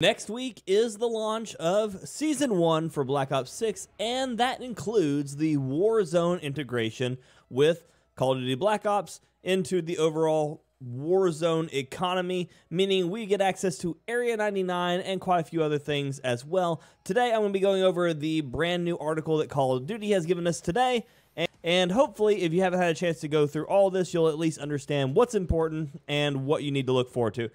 Next week is the launch of Season 1 for Black Ops 6, and that includes the Warzone integration with Call of Duty Black Ops into the overall Warzone economy, meaning we get access to Area 99 and quite a few other things as well. Today, I'm going to be going over the brand new article that Call of Duty has given us today, and hopefully, if you haven't had a chance to go through all this, you'll at least understand what's important and what you need to look forward to.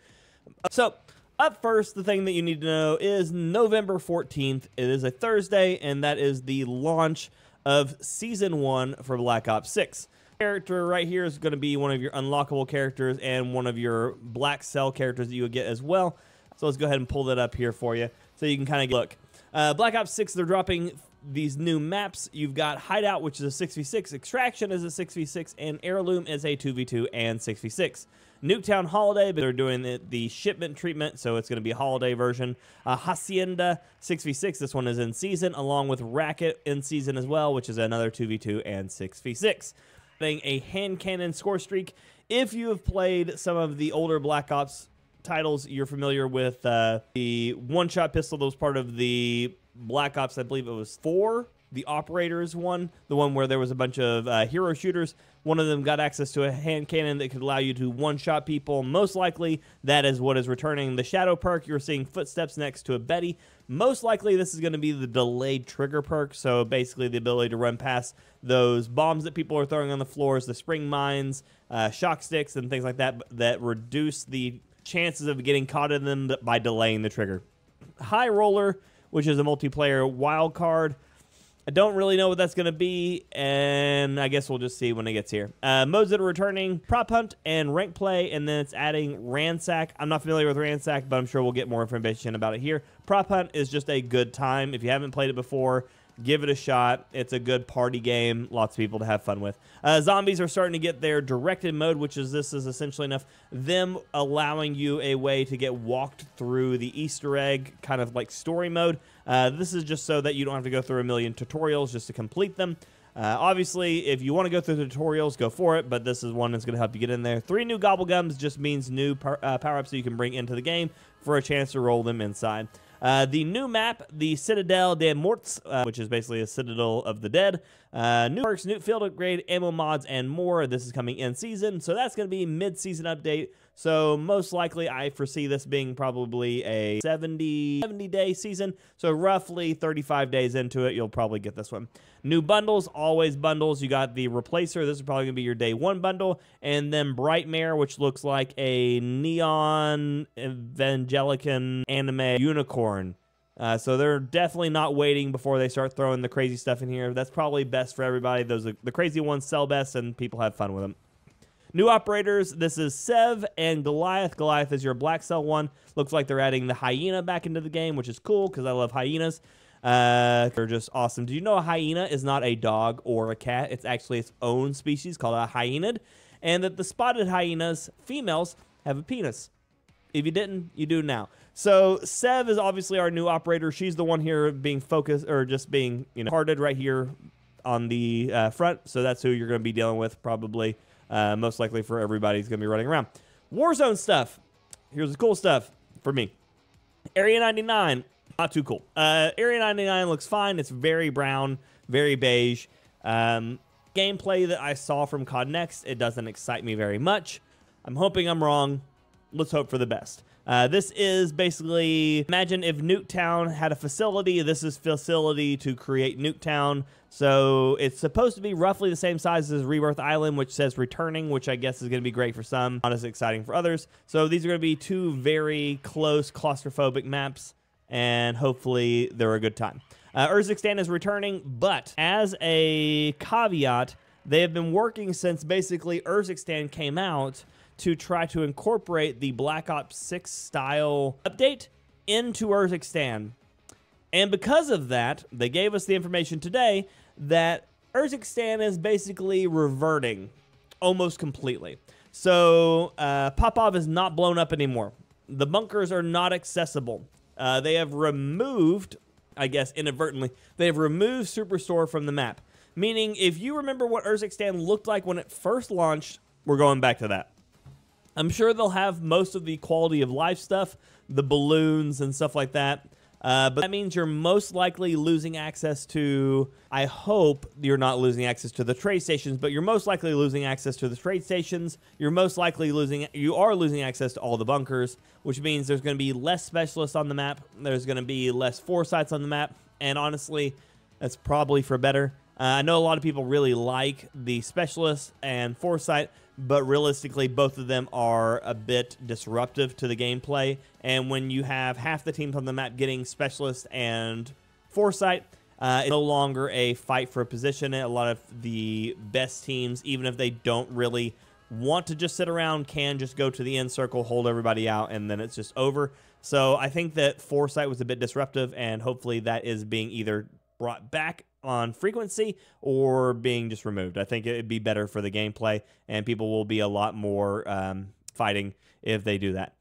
So, up first, the thing that you need to know is November 14th. It is a Thursday, and that is the launch of Season 1 for Black Ops 6. Character right here is going to be one of your unlockable characters and one of your black cell characters that you would get as well. So let's go ahead and pull that up here for you so you can kind of look. Black Ops 6, they're dropping these new maps. You've got Hideout, which is a 6v6, Extraction is a 6v6, and Heirloom is a 2v2 and 6v6. Nuketown Holiday, but they're doing the shipment treatment, so it's going to be a holiday version. Hacienda 6v6, this one is in season, along with Racket in season as well, which is another 2v2 and 6v6. A hand cannon score streak. If you have played some of the older Black Ops titles, you're familiar with the one-shot pistol that was part of the Black Ops, I believe it was 4, the Operators one, the one where there was a bunch of hero shooters. One of them got access to a hand cannon that could allow you to one-shot people. Most likely, that is what is returning. The Shadow perk, you're seeing footsteps next to a Betty. Most likely, this is going to be the delayed trigger perk, so basically the ability to run past those bombs that people are throwing on the floors, the spring mines, shock sticks, and things like that, that reduce the chances of getting caught in them by delaying the trigger. High Roller, which is a multiplayer wild card. I don't really know what that's going to be, and I guess we'll just see when it gets here. Modes that are returning, Prop Hunt and Rank Play, and then it's adding Ransack. I'm not familiar with Ransack, but I'm sure we'll get more information about it here. Prop Hunt is just a good time. If you haven't played it before, give it a shot. It's a good party game. Lots of people to have fun with. Zombies are starting to get their directed mode, which is this is essentially enough them allowing you a way to get walked through the Easter egg, kind of like story mode. This is just so that you don't have to go through a million tutorials just to complete them. Obviously, if you want to go through the tutorials, go for it, but this is one that's going to help you get in there. 3 new Gobblegums just means new power-ups that you can bring into the game for a chance to roll them inside. The new map, the Citadel des Morts, which is basically a Citadel of the Dead. New perks, new field upgrade, ammo mods, and more. This is coming in season, so that's going to be mid-season update. So most likely, I foresee this being probably a 70-day season. So roughly 35 days into it, you'll probably get this one. New bundles, always bundles. You got the Replacer. This is probably going to be your day 1 bundle. And then Brightmare, which looks like a neon evangelican anime unicorn. So they're definitely not waiting before they start throwing the crazy stuff in here. That's probably best for everybody. Those are the crazy ones sell best, and people have fun with them. New operators, this is Sev and Goliath. Goliath is your black cell one. Looks like they're adding the hyena back into the game, which is cool because I love hyenas. They're just awesome. Do you know a hyena is not a dog or a cat? It's actually its own species called a hyenid. And that the spotted hyenas, females, have a penis. If you didn't, you do now. So Sev is obviously our new operator. She's the one here being focused, or just being, hearted right here on the front. So that's who you're going to be dealing with probably. Most likely for everybody who's going to be running around. Warzone stuff. Here's the cool stuff for me. Area 99, not too cool. Area 99 looks fine. It's very brown, very beige. Gameplay that I saw from COD Next, it doesn't excite me very much. I'm hoping I'm wrong. Let's hope for the best. This is basically, imagine if Nuketown had a facility. This is facility to create Nuketown. So it's supposed to be roughly the same size as Rebirth Island, which says returning, which I guess is going to be great for some, not as exciting for others. So these are going to be 2 very close claustrophobic maps, and hopefully they're a good time. Urzikstan is returning, but as a caveat, they have been working since basically Urzikstan came out to try to incorporate the Black Ops 6 style update into Urzikstan. And because of that, they gave us the information today that Urzikstan is basically reverting almost completely. So Popov is not blown up anymore. The bunkers are not accessible. They have removed, I guess inadvertently, they have removed Superstore from the map. Meaning, if you remember what Urzikstan looked like when it first launched, we're going back to that. I'm sure they'll have most of the quality of life stuff, the balloons and stuff like that. But that means you're most likely losing access to, I hope you're not losing access to the trade stations, but you're most likely losing access to the trade stations. You are losing access to all the bunkers, which means there's going to be less specialists on the map. There's going to be less foresights on the map. And honestly, that's probably for better. I know a lot of people really like the specialist and foresight, but realistically, both of them are a bit disruptive to the gameplay. And when you have half the teams on the map getting specialist and foresight, it's no longer a fight for a position. A lot of the best teams, even if they don't really want to just sit around, can just go to the end circle, hold everybody out, and then it's just over. So I think that foresight was a bit disruptive, and hopefully that is being either brought back on frequency or being just removed. I think it'd be better for the gameplay, and people will be a lot more fighting if they do that.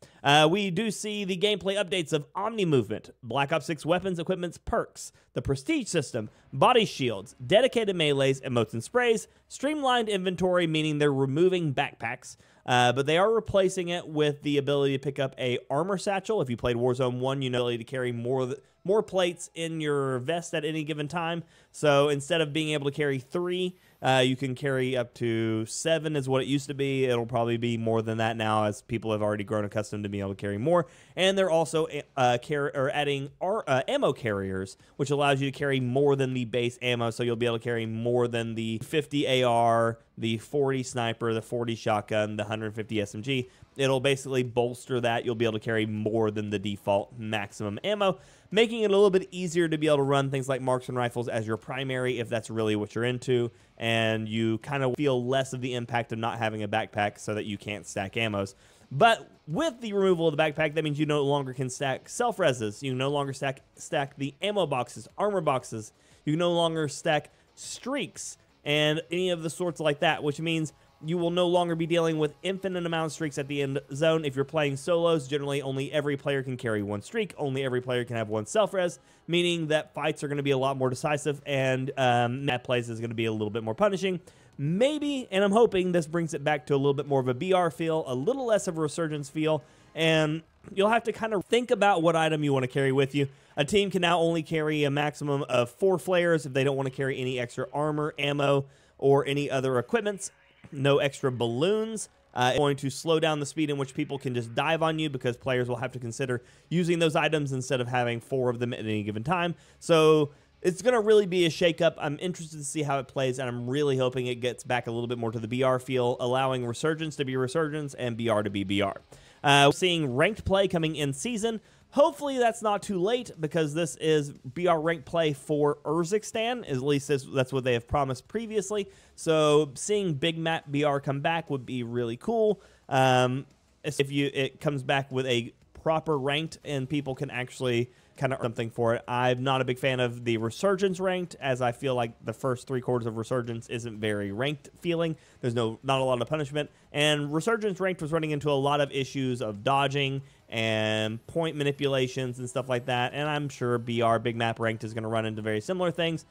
We do see the gameplay updates of Omni Movement, Black Ops 6 weapons, equipments, perks, the Prestige system, body shields, dedicated melees, emotes and sprays, streamlined inventory, meaning they're removing backpacks, but they are replacing it with the ability to pick up a armor satchel. If you played Warzone 1, you know the ability to carry more plates in your vest at any given time. So instead of being able to carry 3, you can carry up to 7 is what it used to be. It'll probably be more than that now, as people have already grown accustomed to being able to carry more. And they're also adding ammo carriers, which allows you to carry more than the base ammo. So you'll be able to carry more than the 50 AR, the 40 sniper, the 40 shotgun, the 150 SMG. It'll basically bolster that. You'll be able to carry more than the default maximum ammo, making it a little bit easier to be able to run things like marksman rifles as your primary if that's really what you're into, and you kind of feel less of the impact of not having a backpack so that you can't stack ammos. But with the removal of the backpack, that means you no longer can stack self-reses. You can no longer stack the ammo boxes, armor boxes. You can no longer stack streaks and any of the sorts like that, which means you will no longer be dealing with infinite amount of streaks at the end zone. If you're playing solos, generally only every player can carry 1 streak. Only every player can have 1 self-res, meaning that fights are going to be a lot more decisive, and map plays is going to be a little bit more punishing. Maybe, and I'm hoping this brings it back to a little bit more of a BR feel, a little less of a resurgence feel, and you'll have to kind of think about what item you want to carry with you. A team can now only carry a maximum of 4 flares if they don't want to carry any extra armor, ammo, or any other equipments. No extra balloons. It's going to slow down the speed in which people can just dive on you, because players will have to consider using those items instead of having 4 of them at any given time. So it's going to really be a shakeup. I'm interested to see how it plays, and I'm really hoping it gets back a little bit more to the BR feel, allowing Resurgence to be Resurgence and BR to be BR. We're seeing ranked play coming in season. Hopefully that's not too late, because this is BR ranked play for Urzikstan. At least that's what they have promised previously. So seeing Big Map BR come back would be really cool. If it comes back with a proper ranked and people can actually kind of earn something for it. I'm not a big fan of the Resurgence ranked, as I feel like the first 3/4 of Resurgence isn't very ranked feeling. There's not a lot of punishment, and Resurgence ranked was running into a lot of issues of dodging and point manipulations and stuff like that, and I'm sure BR Big Map ranked is going to run into very similar things,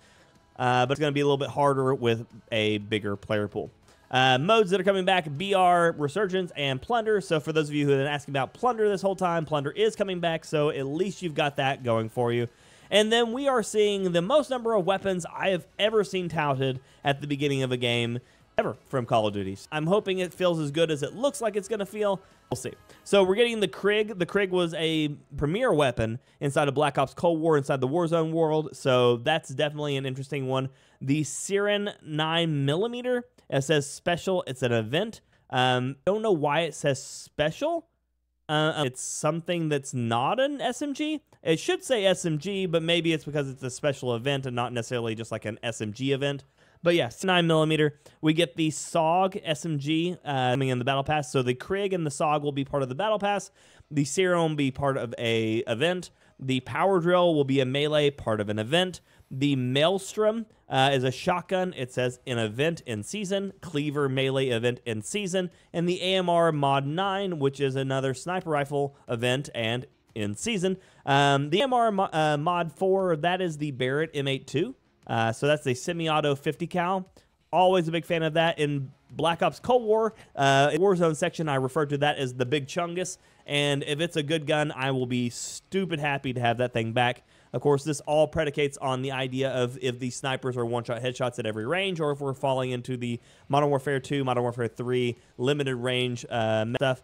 but it's going to be a little bit harder with a bigger player pool. Modes that are coming back: BR, Resurgence, and Plunder. So for those of you who have been asking about Plunder this whole time, Plunder is coming back, so at least you've got that going for you. And then we are seeing the most number of weapons I have ever seen touted at the beginning of a game ever from Call of Duty. I'm hoping it feels as good as it looks like it's going to feel. We'll see. So we're getting the Krig. The Krig was a premier weapon inside of Black Ops Cold War, inside the Warzone world, so that's definitely an interesting one. The Siren 9mm. It says special. It's an event. Don't know why it says special. It's something that's not an SMG. It should say SMG, but maybe it's because it's a special event and not necessarily just like an SMG event. But yes, 9mm. We get the SOG SMG coming in the Battle Pass. So the Krig and the SOG will be part of the Battle Pass. The Serum will be part of a event. The Power Drill will be a melee, part of an event. The Maelstrom is a shotgun. It says an event in season. Cleaver melee event in season. And the AMR Mod 9, which is another sniper rifle event and in season. The AMR Mod 4, that is the Barrett M82. So that's a semi-auto 50 cal. Always a big fan of that. In Black Ops Cold War, in Warzone section, I refer to that as the Big Chungus. And if it's a good gun, I will be stupid happy to have that thing back. Of course, this all predicates on the idea of if the snipers are one-shot headshots at every range, or if we're falling into the Modern Warfare 2, Modern Warfare 3 limited range stuff.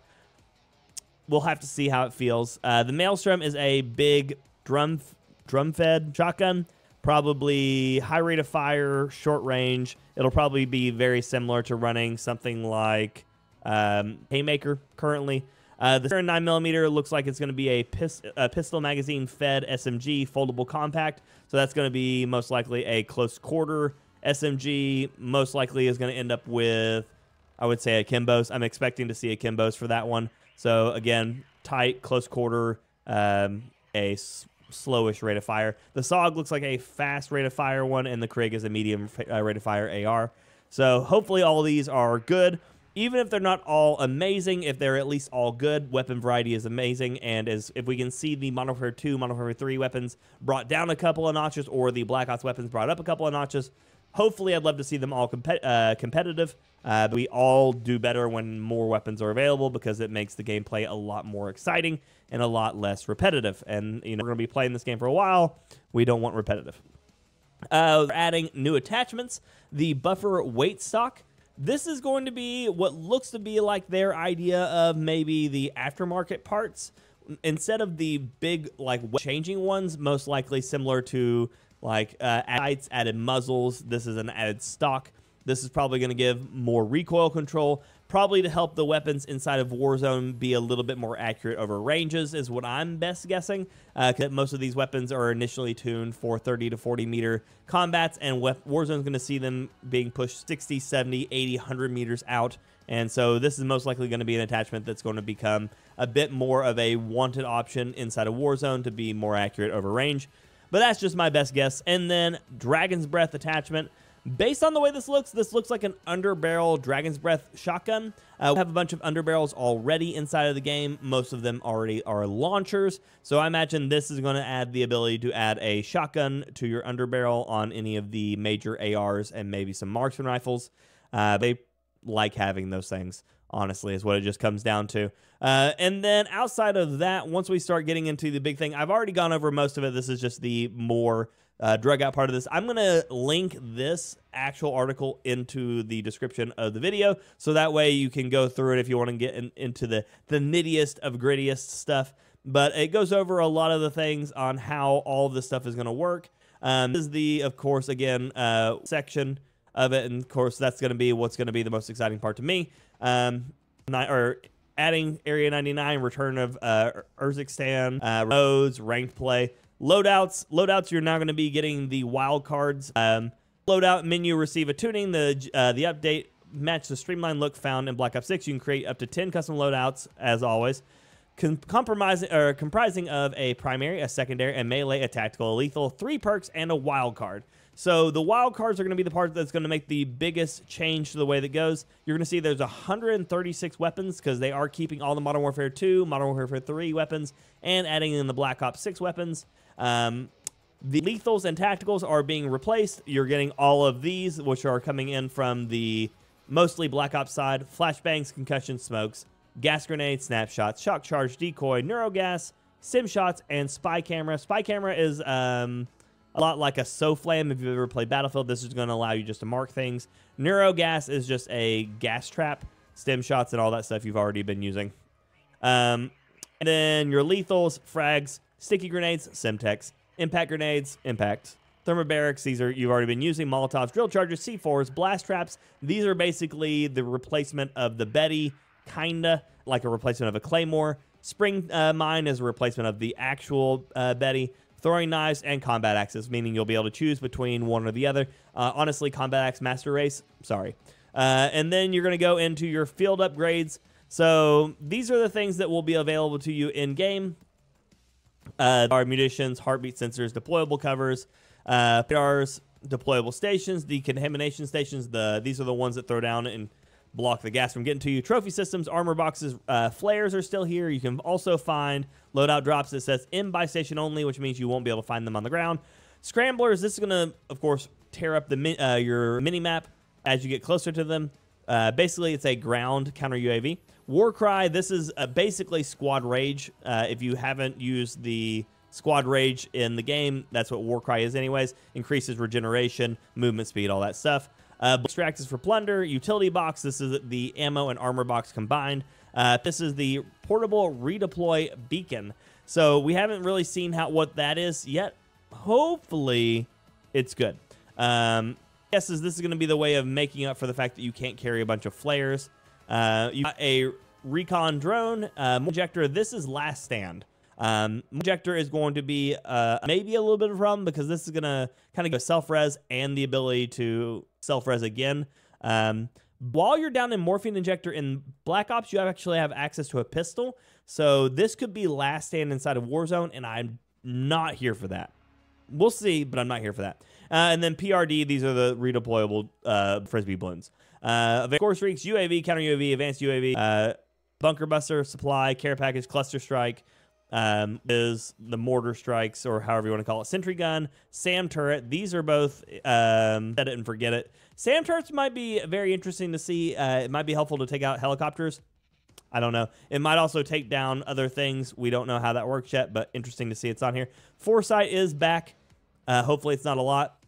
We'll have to see how it feels. The Maelstrom is a big drum-fed shotgun, probably high rate of fire, short range. It'll probably be very similar to running something like Haymaker currently. The 9mm looks like it's going to be a pistol magazine fed SMG foldable compact. So that's going to be most likely a close quarter SMG. Most likely is going to end up with, I would say, a Kimbos. I'm expecting to see a Kimbos for that one. So again, tight, close quarter, slowish rate of fire. The SOG looks like a fast rate of fire one, and the Krig is a medium rate of fire AR. So hopefully all of these are good. Even if they're not all amazing, if they're at least all good, weapon variety is amazing. And if we can see the Modern Warfare 2, Modern Warfare 3 weapons brought down a couple of notches, or the Black Ops weapons brought up a couple of notches, hopefully I'd love to see them all competitive. But we all do better when more weapons are available, because it makes the gameplay a lot more exciting and a lot less repetitive. And we're going to be playing this game for a while. We don't want repetitive. We're adding new attachments. The buffer weight stock. This is going to be what looks to be like their idea of maybe the aftermarket parts. Instead of the big, changing ones, most likely similar to, sights, added muzzles. This is an added stock. This is probably going to give more recoil control, probably to help the weapons inside of Warzone be a little bit more accurate over ranges, is what I'm best guessing. Most of these weapons are initially tuned for 30 to 40 meter combats, and Warzone's going to see them being pushed 60, 70, 80, 100 meters out. And so this is most likely going to be an attachment that's going to become a bit more of a wanted option inside of Warzone to be more accurate over range. But that's just my best guess. And then Dragon's Breath attachment. Based on the way this looks like an underbarrel Dragon's Breath shotgun. We have a bunch of underbarrels already inside of the game. Most of them already are launchers. So I imagine this is going to add the ability to add a shotgun to your underbarrel on any of the major ARs and maybe some marksman rifles. They like having those things, honestly, is what it just comes down to. And then outside of that, once we start getting into the big thing, I've already gone over most of it. This is just the more drug out part of this. I'm going to link this actual article into the description of the video, so that way you can go through it if you want to get into the nittiest of grittiest stuff. But it goes over a lot of the things on how all of this stuff is going to work. This is the, of course, again, section of it, and of course that's going to be what's going to be the most exciting part to me. Adding Area 99, return of Urzikstan, nodes, ranked play. Loadouts, you're now going to be getting the wild cards. Loadout menu, receive a tuning. The update match the streamlined look found in Black Ops 6. You can create up to 10 custom loadouts, as always, comprising of a primary, a secondary, a melee, a tactical, a lethal, 3 perks, and a wild card. So the wild cards are going to be the part that's going to make the biggest change to the way that goes. You're going to see there's 136 weapons, because they are keeping all the Modern Warfare 2, Modern Warfare 3 weapons, and adding in the Black Ops 6 weapons. The lethals and tacticals are being replaced. You're getting all of these, which are coming in from the mostly Black Ops side. Flashbangs, concussion smokes, gas grenades, snapshots, shock charge, decoy, neurogas, sim shots, and spy camera. Spy camera is a lot like a SoFlam. If you've ever played Battlefield, this is going to allow you just to mark things. Neurogas is just a gas trap. Stim shots and all that stuff you've already been using. And then your lethals, frags, sticky grenades, Semtex, impact grenades, impact, thermobarics, these are you've already been using, Molotovs, drill charges, C4s, blast traps. These are basically the replacement of the Betty, kinda like a replacement of a Claymore. Spring mine is a replacement of the actual Betty. Throwing knives and combat axes, meaning you'll be able to choose between one or the other. Honestly, combat axe master race, sorry. And then you're going to go into your field upgrades. So these are the things that will be available to you in game. Our munitions, heartbeat sensors, deployable covers, radars, deployable stations, decontamination stations. These are the ones that throw down and block the gas from getting to you. Trophy systems, armor boxes, flares are still here. You can also find loadout drops that says in buy station only, which means you won't be able to find them on the ground. Scramblers, this is going to, of course, tear up the your mini-map. as you get closer to them. Basically, it's a ground counter UAV. Warcry, this is basically Squad Rage. If you haven't used the Squad Rage in the game, that's what Warcry is anyways. Increases regeneration, movement speed, all that stuff. Extract is for plunder. Utility box, this is the ammo and armor box combined. This is the portable redeploy beacon. So we haven't really seen what that is yet. Hopefully, it's good. This is going to be the way of making up for the fact that you can't carry a bunch of flares. You got a recon drone. Injector, this is last stand. Injector is going to be maybe a little bit of a problem because this is going to kind of go self-res and the ability to self-res again. While you're down in Morphine Injector in Black Ops, you actually have access to a pistol. So this could be last stand inside of Warzone, and I'm not here for that. We'll see, but I'm not here for that. And then PRD, these are the redeployable Frisbee balloons. Core Streaks, UAV, Counter UAV, Advanced UAV, Bunker Buster, Supply, Care Package, Cluster Strike, is the Mortar Strikes, or however you want to call it, Sentry Gun, SAM Turret. These are both set it and forget it. SAM Turrets might be very interesting to see. It might be helpful to take out helicopters. I don't know. It might also take down other things. We don't know how that works yet, but interesting to see it's on here. Foresight is back. Hopefully it's not a lot.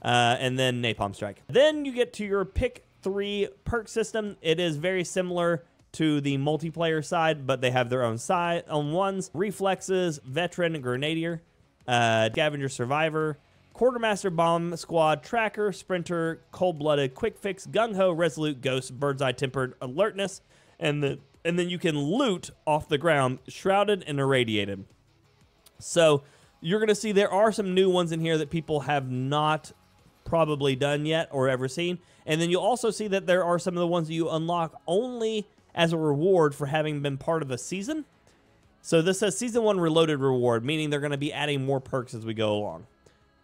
And then Napalm Strike. Then you get to your pick 3 perk system. It is very similar to the multiplayer side, but they have their own ones. Reflexes, Veteran, Grenadier, Scavenger, Survivor, Quartermaster, Bomb Squad, Tracker, Sprinter, Cold-Blooded, Quick Fix, Gung-Ho, Resolute, Ghost, Bird's Eye, Tempered, Alertness, and then you can loot off the ground, Shrouded and Irradiated. So you're going to see there are some new ones in here that people have not probably done yet or ever seen. And then you'll also see that there are some of the ones that you unlock only as a reward for having been part of a season. So this says Season 1 Reloaded Reward, meaning they're going to be adding more perks as we go along.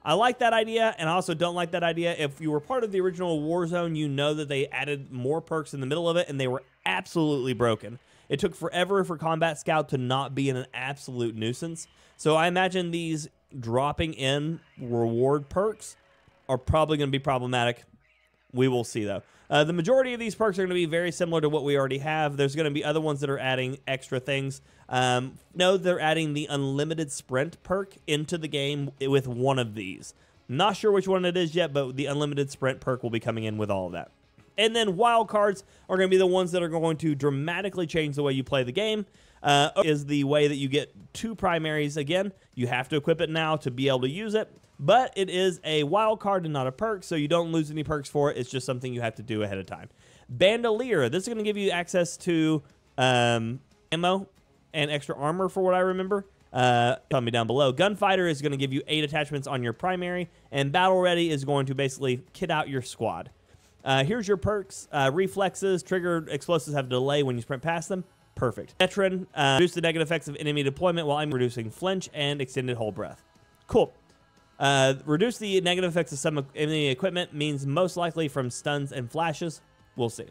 I like that idea, and I also don't like that idea. If you were part of the original Warzone, you know that they added more perks in the middle of it, and they were absolutely broken. It took forever for Combat Scout to not be an absolute nuisance. So I imagine these dropping in reward perks are probably going to be problematic. We will see, though. The majority of these perks are going to be very similar to what we already have. There's going to be other ones that are adding extra things. No, they're adding the unlimited sprint perk into the game with one of these. Not sure which one it is yet, but the unlimited sprint perk will be coming in with all of that. And then wild cards are going to be the ones that are going to dramatically change the way you play the game. Is the way that you get 2 primaries again. You have to equip it now to be able to use it. But it is a wild card and not a perk, so you don't lose any perks for it. It's just something you have to do ahead of time. Bandolier. This is going to give you access to ammo and extra armor for what I remember. Tell me down below. Gunfighter is going to give you 8 attachments on your primary, and Battle Ready is going to basically kit out your squad. Here's your perks. Reflexes. Triggered explosives have delay when you sprint past them. Perfect. Veteran. Reduce the negative effects of enemy deployment while I'm reducing flinch and extended hold breath. Cool. Reduce the negative effects of some enemy equipment means most likely from stuns and flashes. We'll see.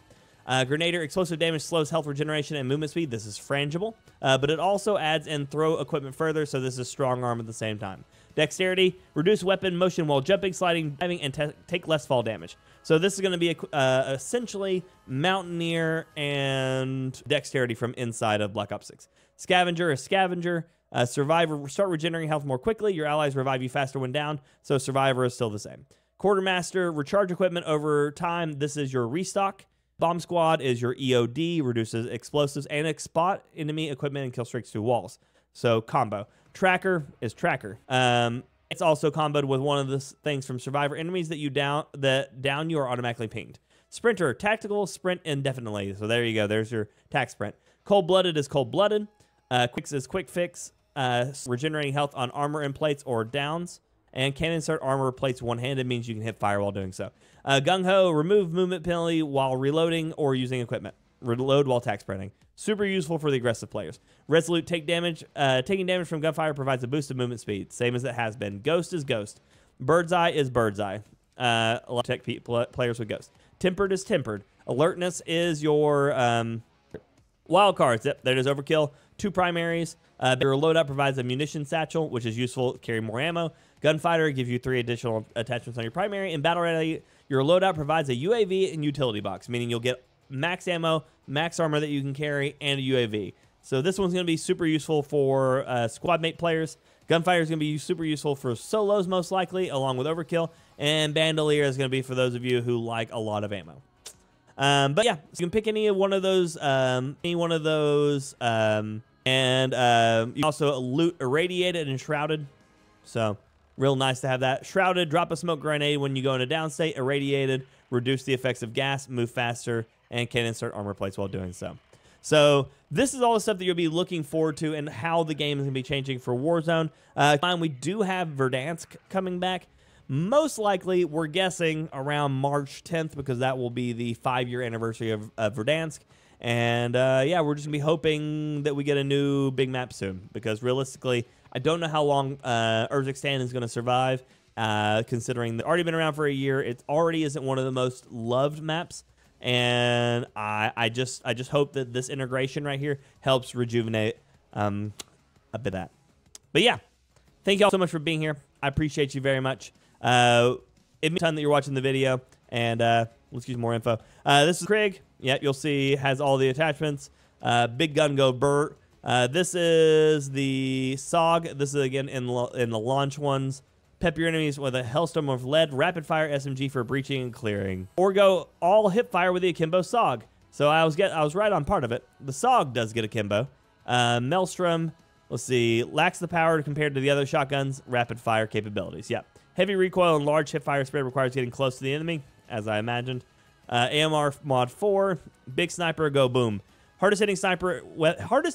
Grenadier, explosive damage slows health regeneration and movement speed. This is frangible, but it also adds and throw equipment further, so this is strong arm at the same time. Dexterity, reduce weapon motion while jumping, sliding, diving, and take less fall damage. So this is going to be essentially Mountaineer and Dexterity from inside of Black Ops 6. Scavenger is Scavenger. Survivor, start regenerating health more quickly. Your allies revive you faster when down, so Survivor is still the same. Quartermaster, recharge equipment over time. This is your restock. Bomb Squad is your EOD, reduces explosives and spot enemy equipment and kill streaks through walls. So combo. Tracker is Tracker. It's also comboed with one of the things from Survivor. Enemies that down you are automatically pinged. Sprinter, tactical, sprint indefinitely. So there you go. There's your tac sprint. Cold-blooded is cold-blooded. Quick is quick fix. Regenerating health on armor and plates or downs. And can insert armor plates one-handed means you can hit fire while doing so. Gung-Ho, remove movement penalty while reloading or using equipment. Reload while tac sprinting. Super useful for the aggressive players. Resolute, taking damage from gunfire provides a boost of movement speed, same as it has been. Ghost is Ghost. Bird's Eye is Bird's Eye. A lot of players with Ghost. Tempered is Tempered. Alertness is your Wild cards, yep, that is overkill. 2 primaries. Your loadout provides a munition satchel, which is useful to carry more ammo. Gunfighter gives you 3 additional attachments on your primary. In Battle Ready, your loadout provides a UAV and utility box, meaning you'll get max ammo, max armor that you can carry, and a UAV. So this one's going to be super useful for squad mate players. Gunfighter is going to be super useful for solos, most likely, along with overkill. And Bandolier is going to be for those of you who like a lot of ammo. But yeah, so you can pick any one of those, and you also loot irradiated and shrouded. So real nice to have that. Shrouded, drop a smoke grenade when you go into down state. Irradiated, reduce the effects of gas, move faster, and can insert armor plates while doing so. So this is all the stuff that you'll be looking forward to and how the game is going to be changing for Warzone. We do have Verdansk coming back. Most likely, we're guessing around March 10th because that will be the 5-year anniversary of Verdansk. And yeah, we're just going to be hoping that we get a new big map soon because realistically, I don't know how long Urzikstan is going to survive considering they've already been around for a year. It already isn't one of the most loved maps. And I just hope that this integration right here helps rejuvenate a bit of that. But yeah, thank you all so much for being here. I appreciate you very much. It means a ton that you're watching the video, and let's get more info. This is Craig. Yeah, you'll see has all the attachments. Big gun go Burt. This is the SOG. This is again in the launch ones. Pep your enemies with a Hellstorm of Lead, Rapid Fire SMG for breaching and clearing. Or go all hip fire with the Akimbo SOG. So I was right on part of it. The SOG does get Akimbo. Maelstrom, let's see, lacks the power compared to the other shotguns. Rapid fire capabilities, yep. Heavy recoil and large hip fire spread requires getting close to the enemy, as I imagined. AMR mod 4, big sniper, go boom. Hardest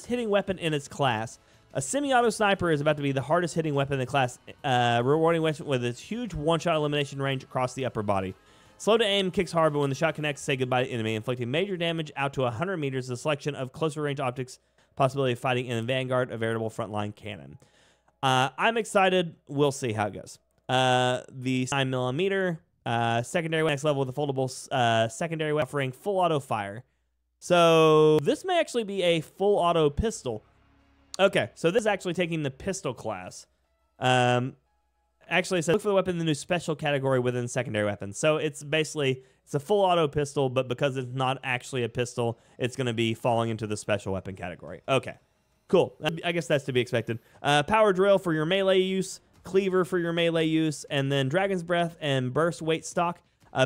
hitting weapon in its class. A semi-auto sniper is about to be the hardest hitting weapon in the class, rewarding with its huge one-shot elimination range across the upper body. Slow to aim, kicks hard, but when the shot connects, say goodbye to enemy, inflicting major damage out to 100 meters. The selection of closer range optics, possibility of fighting in a Vanguard, a veritable frontline cannon. I'm excited. We'll see how it goes. The 9mm secondary next level with a foldable secondary weapon offering full auto fire. So this may actually be a full auto pistol. Okay, so this is actually taking the pistol class. Actually, it says look for the weapon in the new special category within secondary weapons. So it's basically, it's a full auto pistol, but because it's not actually a pistol, it's going to be falling into the special weapon category. Okay, cool. I guess that's to be expected. Power drill for your melee use, cleaver for your melee use, and then Dragon's Breath and burst weight stock.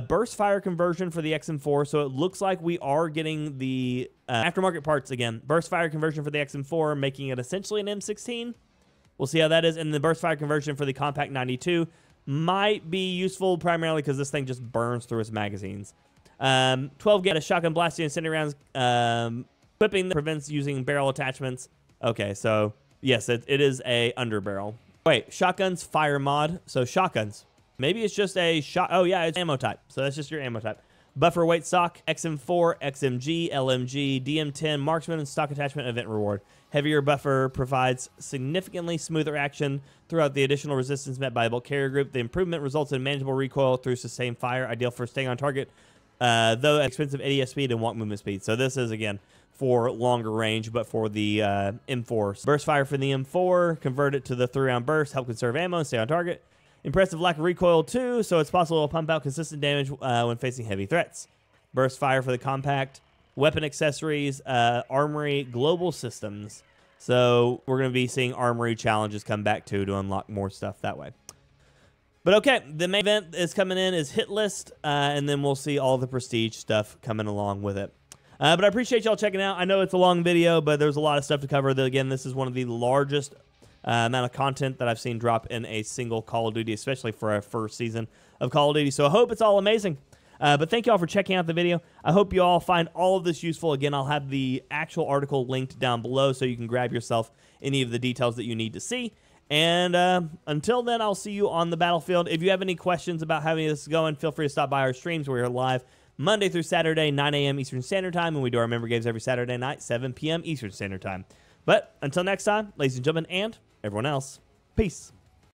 Burst fire conversion for the XM4, so it looks like we are getting the aftermarket parts again. Burst fire conversion for the XM4, making it essentially an M16. We'll see how that is. And the burst fire conversion for the Compact 92 might be useful primarily because this thing just burns through its magazines. 12 gauge shotgun blasting incendiary rounds, equipping that prevents using barrel attachments. Okay, so yes, it is a underbarrel. Wait, shotguns fire mod. So shotguns. Maybe it's just a shot. Oh, yeah, it's ammo type. So that's just your ammo type. Buffer weight stock, XM4, XMG, LMG, DM10, marksman, and stock attachment event reward. Heavier buffer provides significantly smoother action throughout the additional resistance met by a bulk carrier group. The improvement results in manageable recoil through sustained fire, ideal for staying on target, though expensive ADS speed and walk movement speed. So this is, again, for longer range, but for the M4. Burst fire for the M4, convert it to the 3-round burst, help conserve ammo and stay on target. Impressive lack of recoil too, so it's possible to pump out consistent damage when facing heavy threats. Burst fire for the compact. Weapon accessories, armory, global systems. So we're going to be seeing armory challenges come back too to unlock more stuff that way. But okay, the main event is coming in is hit list, and then we'll see all the prestige stuff coming along with it. But I appreciate y'all checking out. I know it's a long video, but there's a lot of stuff to cover. Again, this is one of the largest amount of content that I've seen drop in a single Call of Duty, especially for our first season of Call of Duty. So I hope it's all amazing. But thank you all for checking out the video. I hope you all find all of this useful. Again, I'll have the actual article linked down below so you can grab yourself any of the details that you need to see. And until then, I'll see you on the battlefield. If you have any questions about having this going, feel free to stop by our streams. We're live Monday through Saturday, 9 a.m. Eastern Standard Time, and we do our member games every Saturday night, 7 p.m. Eastern Standard Time. But until next time, ladies and gentlemen, and everyone else, peace.